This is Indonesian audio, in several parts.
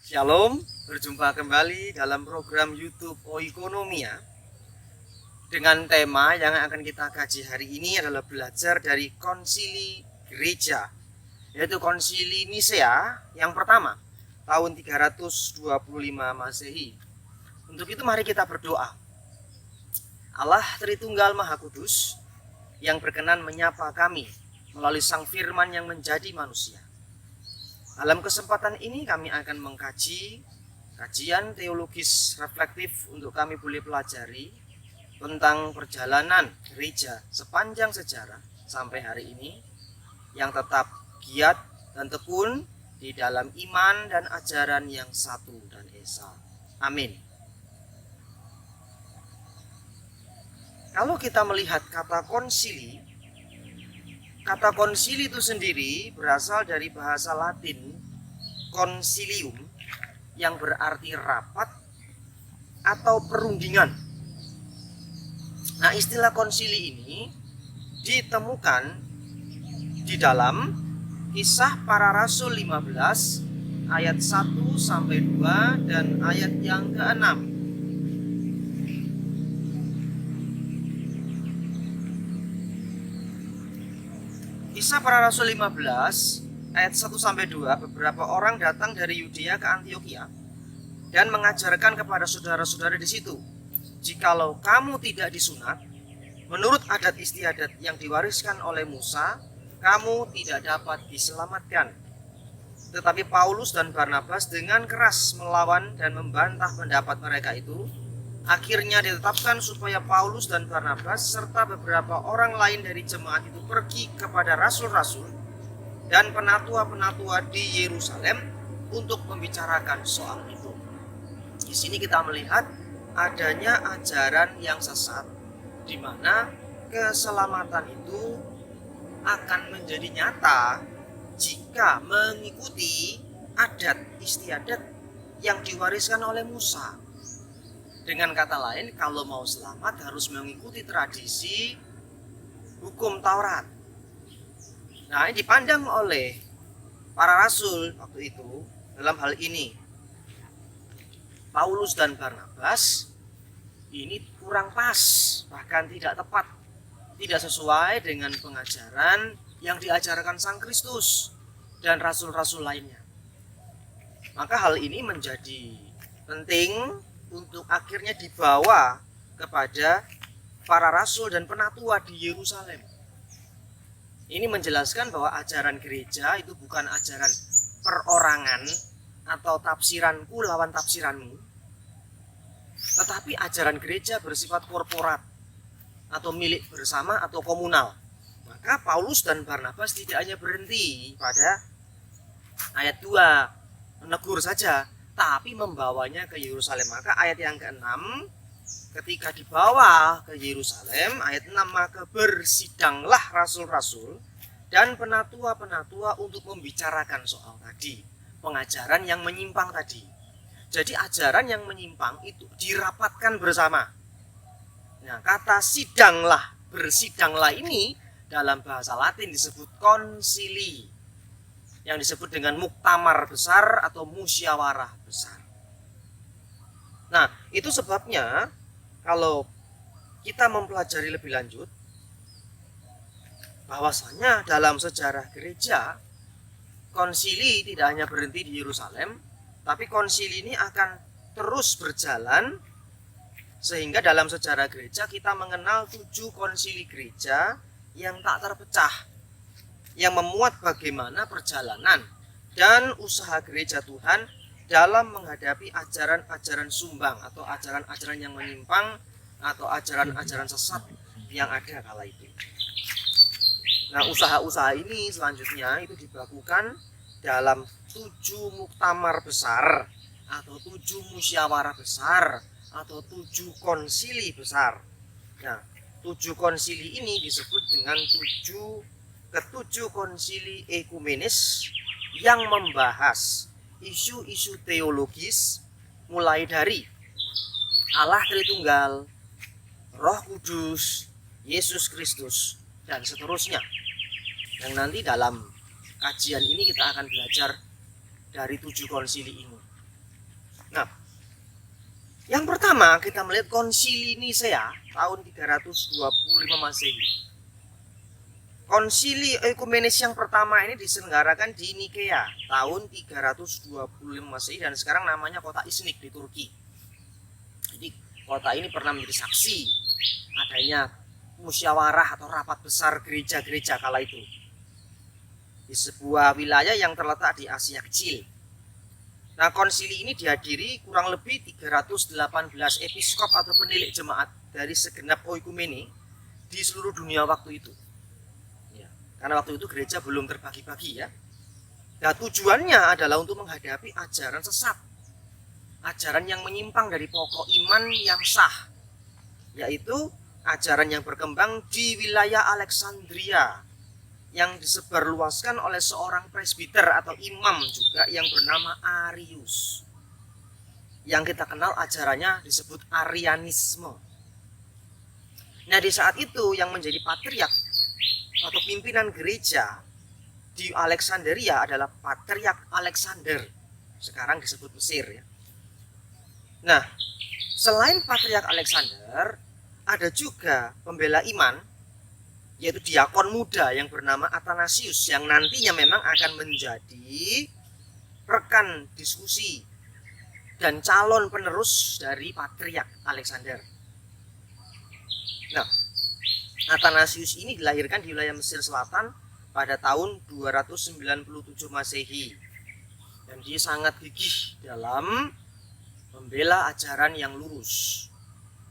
Shalom, berjumpa kembali dalam program YouTube Oikonomia dengan tema yang akan kita kaji hari ini adalah belajar dari konsili gereja, yaitu konsili Nisea yang pertama tahun 325 Masehi. Untuk itu mari kita berdoa. Allah Tritunggal Maha Kudus yang berkenan menyapa kami melalui Sang Firman yang menjadi manusia. Dalam kesempatan ini kami akan mengkaji kajian teologis reflektif untuk kami boleh pelajari tentang perjalanan gereja sepanjang sejarah sampai hari ini yang tetap giat dan tekun di dalam iman dan ajaran yang satu dan esa. Amin. Kalau kita melihat kata konsili itu sendiri berasal dari bahasa Latin concilium yang berarti rapat atau perundingan. Nah, istilah konsili ini ditemukan di dalam Kisah Para Rasul 15 ayat 1 sampai 2 dan ayat yang ke-6. Kisah Para Rasul 15 ayat 1 sampai 2, beberapa orang datang dari Yudea ke Antiokhia dan mengajarkan kepada saudara-saudara di situ, jikalau kamu tidak disunat menurut adat istiadat yang diwariskan oleh Musa, kamu tidak dapat diselamatkan. Tetapi Paulus dan Barnabas dengan keras melawan dan membantah pendapat mereka itu. Akhirnya ditetapkan supaya Paulus dan Barnabas serta beberapa orang lain dari jemaat itu pergi kepada rasul-rasul dan penatua-penatua di Yerusalem untuk membicarakan soal itu. Di sini kita melihat adanya ajaran yang sesat, di mana keselamatan itu akan menjadi nyata jika mengikuti adat istiadat yang diwariskan oleh Musa. Dengan kata lain, kalau mau selamat harus mengikuti tradisi hukum Taurat. Nah, ini dipandang oleh para rasul waktu itu dalam hal ini Paulus dan Barnabas ini kurang pas, bahkan tidak tepat, tidak sesuai dengan pengajaran yang diajarkan Sang Kristus dan rasul-rasul lainnya. Maka hal ini menjadi penting untuk akhirnya dibawa kepada para rasul dan penatua di Yerusalem. Ini menjelaskan bahwa ajaran gereja itu bukan ajaran perorangan atau tafsiranku lawan tafsiranmu, tetapi ajaran gereja bersifat korporat atau milik bersama atau komunal. Maka Paulus dan Barnabas tidak hanya berhenti pada ayat 2 menegur saja, tapi membawanya ke Yerusalem. Maka ayat yang ke-6, ketika dibawa ke Yerusalem, ayat 6, maka bersidanglah rasul-rasul dan penatua-penatua untuk membicarakan soal tadi, pengajaran yang menyimpang tadi. Jadi ajaran yang menyimpang itu dirapatkan bersama. Nah, kata sidanglah, bersidanglah ini dalam bahasa Latin disebut konsili, yang disebut dengan muktamar besar atau musyawarah besar. Nah, itu sebabnya kalau kita mempelajari lebih lanjut, bahwasanya dalam sejarah gereja, konsili tidak hanya berhenti di Yerusalem, tapi konsili ini akan terus berjalan, sehingga dalam sejarah gereja kita mengenal 7 konsili gereja yang tak terpecah, yang memuat bagaimana perjalanan dan usaha gereja Tuhan dalam menghadapi ajaran-ajaran sumbang atau ajaran-ajaran yang menyimpang atau ajaran-ajaran sesat yang ada kala itu. Nah, usaha-usaha ini selanjutnya itu dilakukan dalam 7 muktamar besar atau 7 musyawarah besar atau 7 konsili besar. Nah, 7 konsili ini disebut dengan ketujuh konsili ekumenis yang membahas isu-isu teologis mulai dari Allah Tritunggal, Roh Kudus, Yesus Kristus, dan seterusnya. Yang nanti dalam kajian ini kita akan belajar dari 7 konsili ini. Nah, yang pertama kita melihat Konsili Nisea tahun 325 Masehi. Konsili ekumenis yang pertama ini diselenggarakan di Nikea tahun 325 Masehi dan sekarang namanya kota Iznik di Turki. Jadi kota ini pernah menjadi saksi adanya musyawarah atau rapat besar gereja-gereja kala itu di sebuah wilayah yang terletak di Asia Kecil. Nah, konsili ini dihadiri kurang lebih 318 episkop atau penilik jemaat dari segenap oikumene di seluruh dunia waktu itu. Ya, karena waktu itu gereja belum terbagi-bagi ya. Nah, tujuannya adalah untuk menghadapi ajaran sesat, ajaran yang menyimpang dari pokok iman yang sah, yaitu ajaran yang berkembang di wilayah Alexandria yang disebarluaskan oleh seorang presbiter atau imam juga yang bernama Arius. Yang kita kenal ajarannya disebut Arianisme. Nah, di saat itu yang menjadi patriark atau pimpinan gereja di Alexandria adalah Patriark Alexander. Sekarang disebut Mesir ya. Nah, selain Patriark Alexander, ada juga pembela iman yaitu diakon muda yang bernama Athanasius yang nantinya memang akan menjadi rekan diskusi dan calon penerus dari Patriark Alexander. Nah, Athanasius ini dilahirkan di wilayah Mesir Selatan pada tahun 297 Masehi dan dia sangat gigih dalam membela ajaran yang lurus,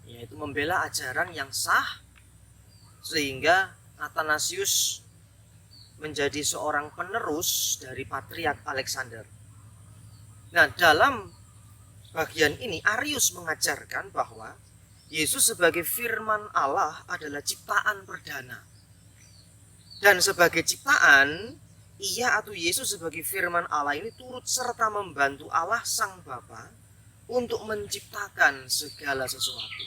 yaitu membela ajaran yang sah, sehingga Athanasius menjadi seorang penerus dari Patriark Alexander. Nah, dalam bagian ini Arius mengajarkan bahwa Yesus sebagai firman Allah adalah ciptaan perdana. Dan sebagai ciptaan, ia atau Yesus sebagai firman Allah ini turut serta membantu Allah Sang Bapa untuk menciptakan segala sesuatu.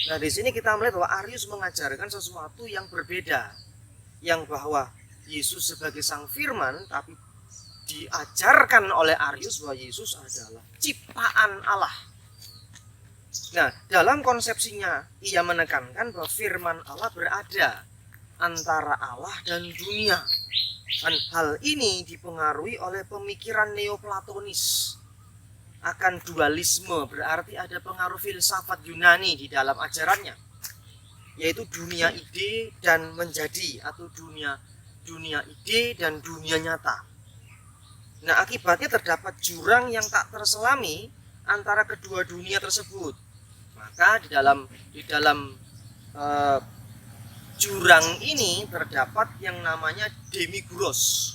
Nah, di sini kita melihat bahwa Arius mengajarkan sesuatu yang berbeda, yang bahwa Yesus sebagai sang firman, tapi diajarkan oleh Arius bahwa Yesus adalah ciptaan Allah. Nah, dalam konsepsinya ia menekankan bahwa firman Allah berada antara Allah dan dunia. Dan hal ini dipengaruhi oleh pemikiran neoplatonis akan dualisme, berarti ada pengaruh filsafat Yunani di dalam ajarannya, yaitu dunia ide dan menjadi, atau dunia ide dan dunia nyata. Nah, akibatnya terdapat jurang yang tak terselami antara kedua dunia tersebut. Maka di dalam jurang ini terdapat yang namanya demiguros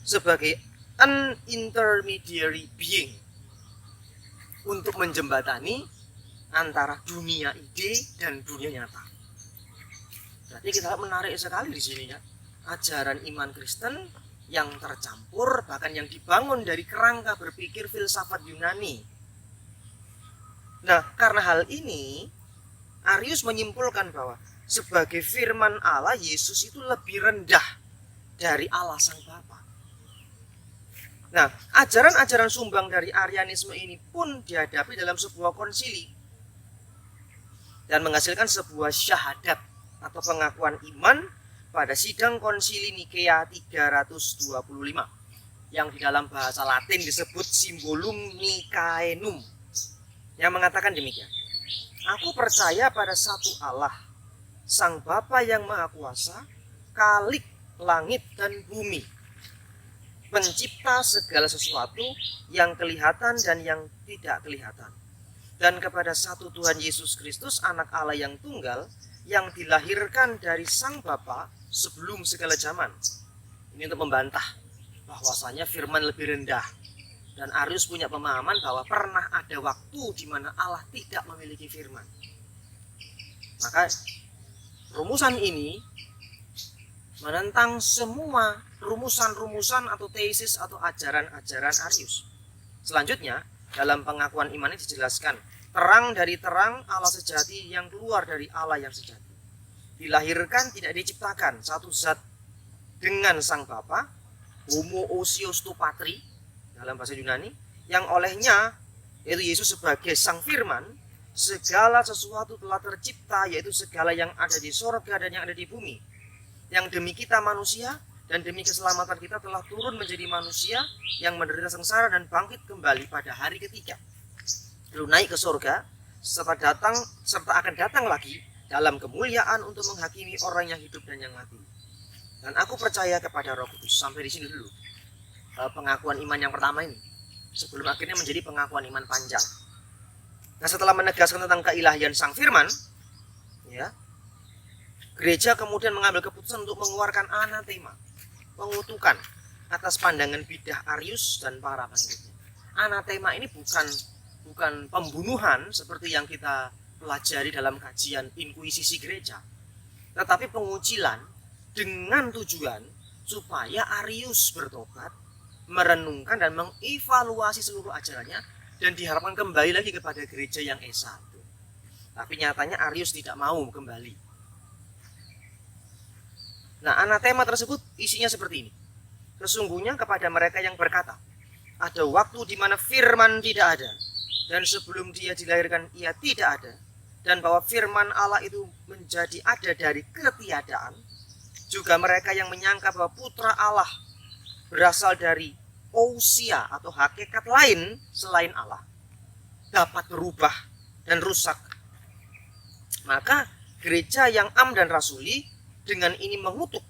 sebagai an intermediary being untuk menjembatani antara dunia ide dan dunia nyata. Berarti kita menarik sekali di sini ya, ajaran iman Kristen yang tercampur, bahkan yang dibangun dari kerangka berpikir filsafat Yunani. Nah, karena hal ini Arius menyimpulkan bahwa sebagai firman Allah, Yesus itu lebih rendah dari Allah Sang Bapa. Nah, ajaran-ajaran sumbang dari Arianisme ini pun dihadapi dalam sebuah konsili dan menghasilkan sebuah syahadat atau pengakuan iman pada sidang konsili Nikea 325 yang di dalam bahasa Latin disebut Symbolum Nicaenum, yang mengatakan demikian: aku percaya pada satu Allah, Sang Bapa yang Maha Kuasa, Khalik langit dan bumi, pencipta segala sesuatu yang kelihatan dan yang tidak kelihatan, dan kepada satu Tuhan Yesus Kristus, anak Allah yang tunggal, yang dilahirkan dari Sang Bapa sebelum segala zaman. Ini untuk membantah bahwasanya firman lebih rendah. Dan Arius punya pemahaman bahwa pernah ada waktu di mana Allah tidak memiliki firman. Maka rumusan ini menentang semua rumusan-rumusan atau tesis atau ajaran-ajaran Arius. Selanjutnya, dalam pengakuan iman ini dijelaskan, terang dari terang, Allah sejati yang keluar dari Allah yang sejati. Dilahirkan, tidak diciptakan, satu zat dengan Sang Bapa, homo ousios to patri dalam bahasa Yunani, yang olehnya, yaitu Yesus sebagai Sang Firman, segala sesuatu telah tercipta, yaitu segala yang ada di sorga dan yang ada di bumi. Yang demi kita manusia dan demi keselamatan kita telah turun menjadi manusia yang menderita sengsara dan bangkit kembali pada hari ketiga. Lalu naik ke sorga, serta akan datang lagi dalam kemuliaan untuk menghakimi orang yang hidup dan yang mati. Dan aku percaya kepada Roh Kudus. Sampai di sini dulu pengakuan iman yang pertama ini, sebelum akhirnya menjadi pengakuan iman panjang. Nah, setelah menegaskan tentang keilahian Sang Firman, ya, gereja kemudian mengambil keputusan untuk mengeluarkan anatema, pengutukan atas pandangan bidah Arius dan para pengikutnya. Anatema ini bukan pembunuhan seperti yang kita pelajari dalam kajian inkuisisi gereja, tetapi pengucilan dengan tujuan supaya Arius bertobat, merenungkan dan mengevaluasi seluruh ajarannya, dan diharapkan kembali lagi kepada gereja yang S1. Tapi nyatanya Arius tidak mau kembali. Nah, anatema tersebut isinya seperti ini. Sesungguhnya kepada mereka yang berkata, ada waktu di mana firman tidak ada, dan sebelum dia dilahirkan ia tidak ada, dan bahwa firman Allah itu menjadi ada dari ketiadaan, juga mereka yang menyangka bahwa putra Allah berasal dari ousia atau hakikat lain selain Allah, dapat berubah dan rusak. Maka gereja yang am dan rasuli dengan ini mengutuk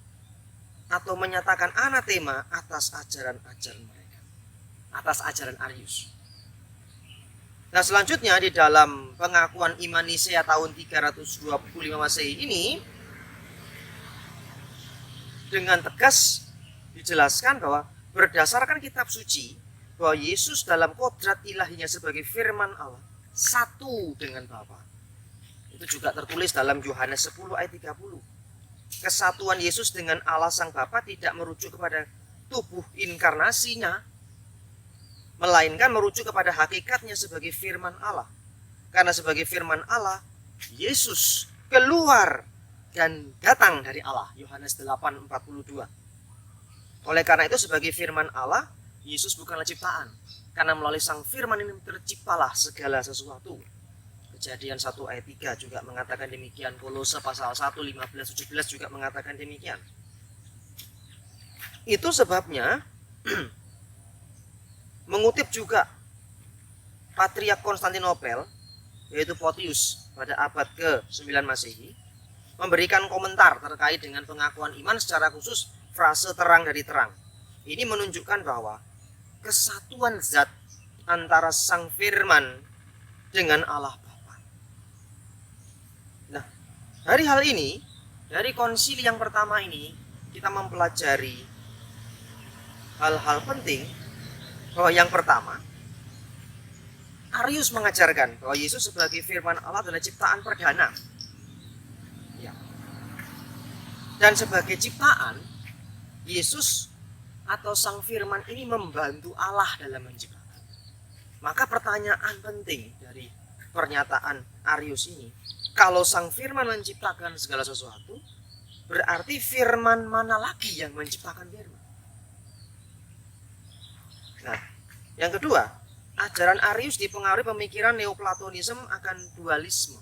atau menyatakan anatema atas ajaran-ajaran mereka, atas ajaran Arius. Nah, selanjutnya di dalam pengakuan iman Nisea tahun 325 Masehi ini dengan tegas dijelaskan bahwa berdasarkan kitab suci bahwa Yesus dalam kodrat ilahinya sebagai firman Allah satu dengan Bapa. Itu juga tertulis dalam Yohanes 10 ayat 30. Kesatuan Yesus dengan Allah Sang Bapa tidak merujuk kepada tubuh inkarnasinya, melainkan merujuk kepada hakikatnya sebagai firman Allah. Karena sebagai firman Allah, Yesus keluar dan datang dari Allah. Yohanes 8:42. Oleh karena itu sebagai firman Allah, Yesus bukanlah ciptaan. Karena melalui Sang Firman ini terciptalah segala sesuatu. Kejadian 1 ayat 3 juga mengatakan demikian. Kolose pasal 1, 15, 17 juga mengatakan demikian. Itu sebabnya mengutip juga Patriark Konstantinopel, yaitu Photius pada abad ke-9 Masehi, memberikan komentar terkait dengan pengakuan iman, secara khusus frase terang dari terang. Ini menunjukkan bahwa kesatuan zat antara Sang Firman dengan Allah Bapa. Nah, dari hal ini, dari konsili yang pertama ini, kita mempelajari hal-hal penting. Bahwa yang pertama, Arius mengajarkan bahwa Yesus sebagai firman Allah adalah ciptaan perdana. Ya. Dan sebagai ciptaan, Yesus atau Sang Firman ini membantu Allah dalam menciptakan. Maka pertanyaan penting dari pernyataan Arius ini, kalau Sang Firman menciptakan segala sesuatu, berarti firman mana lagi yang menciptakan firman? Nah, yang kedua, ajaran Arius dipengaruhi pemikiran Neoplatonisme akan dualisme.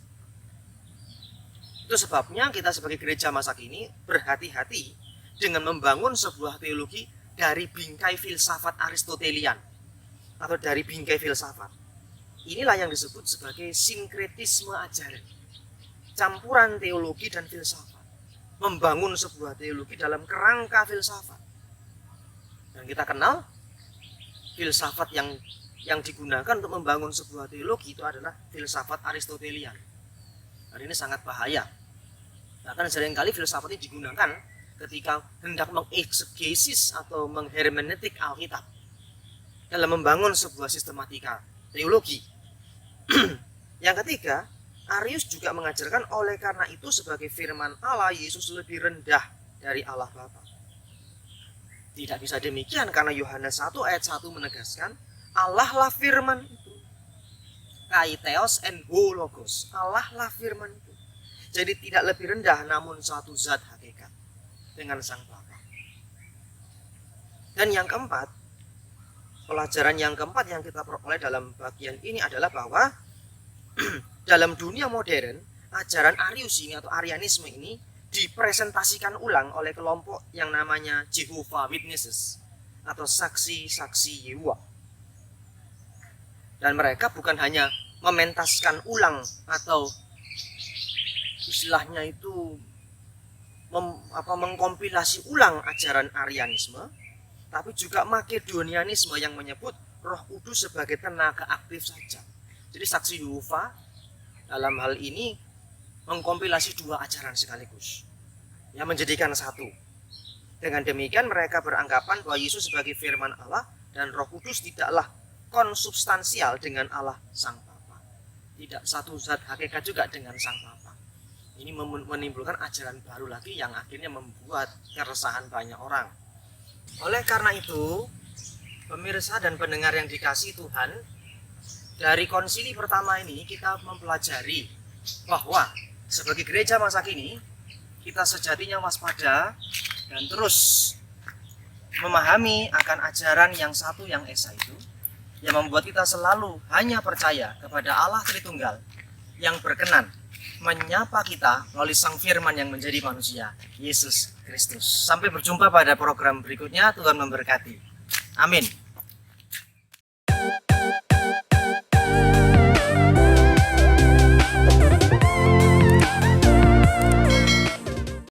Itu sebabnya kita sebagai gereja masa kini berhati-hati dengan membangun sebuah teologi dari bingkai filsafat Aristotelian atau dari bingkai filsafat. Inilah yang disebut sebagai sinkretisme ajaran, campuran teologi dan filsafat, membangun sebuah teologi dalam kerangka filsafat. Dan kita kenal filsafat yang digunakan untuk membangun sebuah teologi itu adalah filsafat Aristotelian. Dan ini sangat bahaya. Bahkan seringkali filsafat ini digunakan ketika hendak mengeksegesis atau menghermeneutik Alkitab dalam membangun sebuah sistematika teologi. Yang ketiga, Arius juga mengajarkan oleh karena itu sebagai firman Allah, Yesus lebih rendah dari Allah Bapa. Tidak bisa demikian karena Yohanes 1 ayat 1 menegaskan Allah lah firman itu. Kaiteos en ho logos. Allah lah firman itu. Jadi tidak lebih rendah namun suatu zat hakikat dengan Sang Bapa. Dan yang keempat, pelajaran yang keempat yang kita peroleh dalam bagian ini adalah bahwa dalam dunia modern, ajaran Arius ini atau Arianisme ini dipresentasikan ulang oleh kelompok yang namanya Jehovah Witnesses atau saksi-saksi Yehuwa. Dan mereka bukan hanya mementaskan ulang atau istilahnya itu mengkompilasi ulang ajaran Arianisme, tapi juga Makedonianisme yang menyebut Roh Kudus sebagai tenaga aktif saja. Jadi saksi Yehova dalam hal ini mengkompilasi dua ajaran sekaligus yang menjadikan satu. Dengan demikian mereka beranggapan bahwa Yesus sebagai firman Allah dan Roh Kudus tidaklah konsubstansial dengan Allah Sang Bapa. Tidak satu zat hakikat juga dengan Sang Bapa. Ini menimbulkan ajaran baru lagi yang akhirnya membuat keresahan banyak orang. Oleh karena itu, pemirsa dan pendengar yang dikasihi Tuhan, dari konsili pertama ini kita mempelajari bahwa sebagai gereja masa kini, kita sejatinya waspada dan terus memahami akan ajaran yang satu yang esa itu, yang membuat kita selalu hanya percaya kepada Allah Tritunggal yang berkenan menyapa kita melalui Sang Firman yang menjadi manusia, Yesus Kristus. Sampai berjumpa pada program berikutnya. Tuhan memberkati. Amin.